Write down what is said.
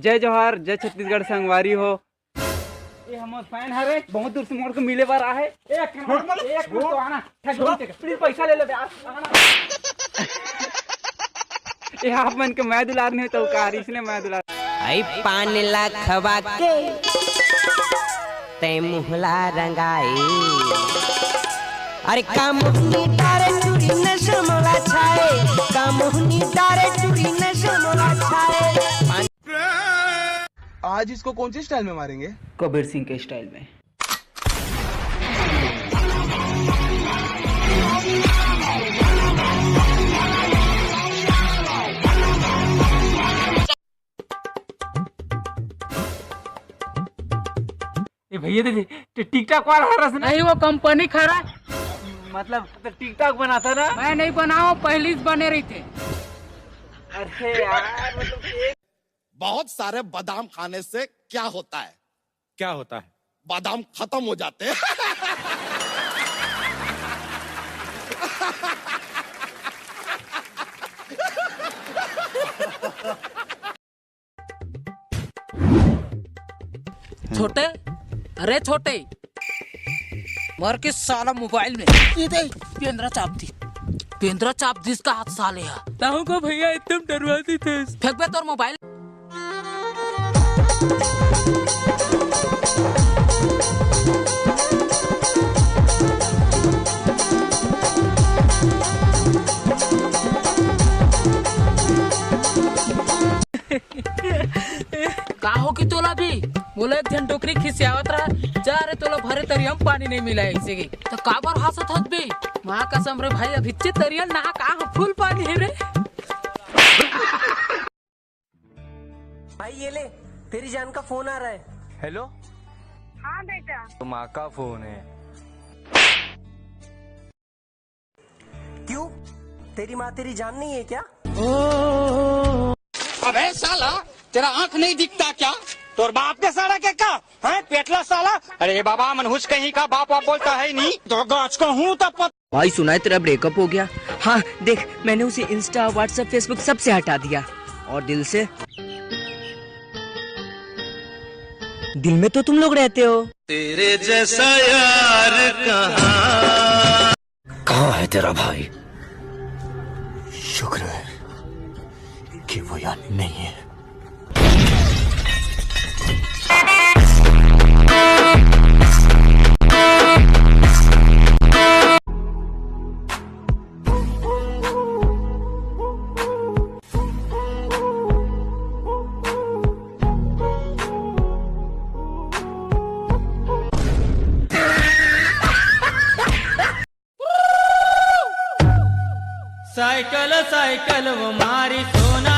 जय जोहार, जय छत्तीसगढ़ संगवारी हो। ये हम फैन है रे, बहुत दूर से मोड़ को मिले बार आ है। एक तो आना प्लीज, पैसा ले लो ये आप मन के मैं दुलार नहीं तो कार, इसलिए मैं दुलार। आई 5 लाख खवा के ते मुहला रंगाई। अरे कामुहनी डारे चूड़ी न समला छाए, कामुहनी डारे चूड़ी न समला छाए। आज इसको कौन सी स्टाइल में मारेंगे? कबीर सिंह के स्टाइल में। ये भैया दे टिकटॉक वाला रस नहीं, वो कंपनी खरा। मतलब टिकटॉक बनाता ना? मैं नहीं बनाऊं, पहले से बने रही थे। अरे यार मतलब बहुत सारे बादाम खाने से क्या होता है? क्या होता है? बादाम खत्म हो जाते हैं। छोटे, अरे छोटे, मर के साला मोबाइल में ये दे पेंद्रा चाप दी, पेंद्रा चाप दी इसका हाथ साले है। ताऊ को भैया एकदम डरवाती थे। फेंक बे तोर मोबाइल। काहो की तोला भी बोले एक जन टोकरी खिसियावत रहा, जा रे तोला भरे तरियम पानी नहीं मिला इसे की तो काबर हंसत हत बे। मां कसम रे भाई, अभी तरियल ना का फुल पानी है रे। भाई ये ले, तेरी जान का फोन आ रहा है। हेलो। हाँ बेटा। तो माँ का फोन है। क्यों, तेरी माँ तेरी जान नहीं है क्या? अबे साला, तेरा आंख नहीं दिखता क्या? तोर बाप के साला के का है पेटला साला? अरे बाबा मनहुस कहीं का बाप आप बोलता है नहीं तो गाछ का हूँ तब। भाई सुना है तेरा ब्रेकअप हो गया? हाँ देख, मैंने उसे इंस्टा, व्हाट्सएप, फेसबुक सबसे हटा दिया। और दिल से? दिल में तो तुम लोग रहते हो। तेरे जैसा यार कहाँ है तेरा भाई? शुक्र है कि वो यहाँ नहीं है। साइकिल साइकिल वो मारी सोना